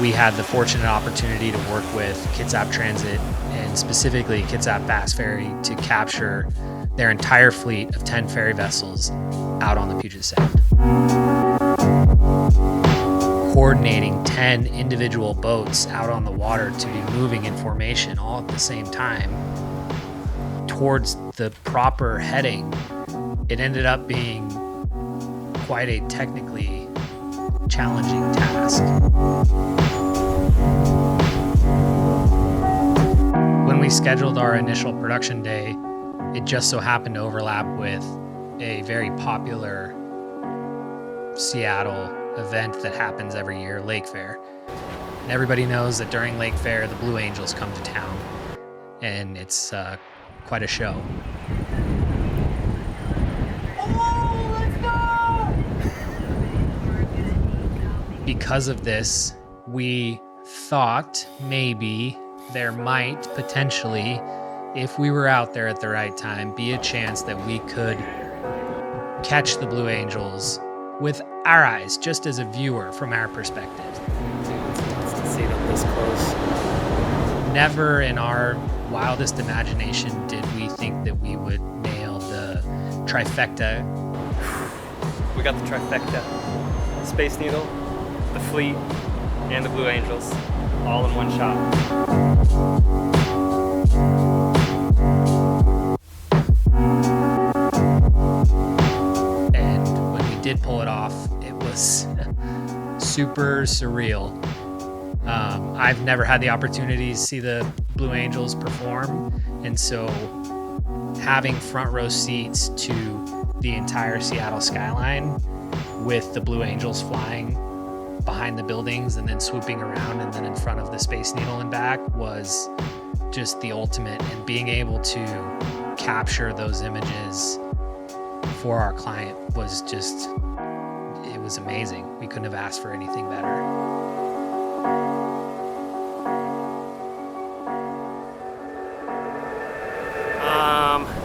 we had the fortunate opportunity to work with Kitsap Transit and specifically Kitsap Bass Ferry to capture their entire fleet of 10 ferry vessels out on the Puget Sound. Coordinating 10 individual boats out on the water to be moving in formation all at the same time towards the proper heading, it ended up being quite a technically challenging task. When we scheduled our initial production day, it just so happened to overlap with a very popular Seattle event that happens every year, Lake Fair. And everybody knows that during Lake Fair, the Blue Angels come to town, and it's quite a show. Because of this, we thought maybe there might potentially, if we were out there at the right time, be a chance that we could catch the Blue Angels with our eyes, just as a viewer from our perspective. To see them this close. Never in our wildest imagination did we think that we would nail the trifecta. We got the trifecta. Space Needle, the Fleet, and the Blue Angels, all in one shot. And when we did pull it off, it was super surreal. I've never had the opportunity to see the Blue Angels perform, and so having front row seats to the entire Seattle skyline with the Blue Angels flying behind the buildings and then swooping around and then in front of the Space Needle and back was just the ultimate. And being able to capture those images for our client was just, it was amazing. We couldn't have asked for anything better.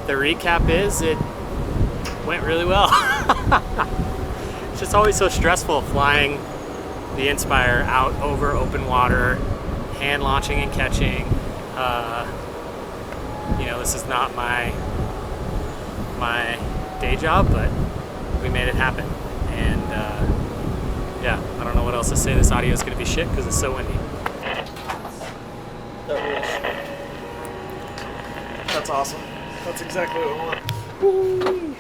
The recap is it went really well. It's just always so stressful flying the Inspire out over open water, hand launching and catching. This is not my day job, but we made it happen. And I don't know what else to say. This audio is going to be shit because it's so windy. That's awesome. That's exactly what I want. Woo!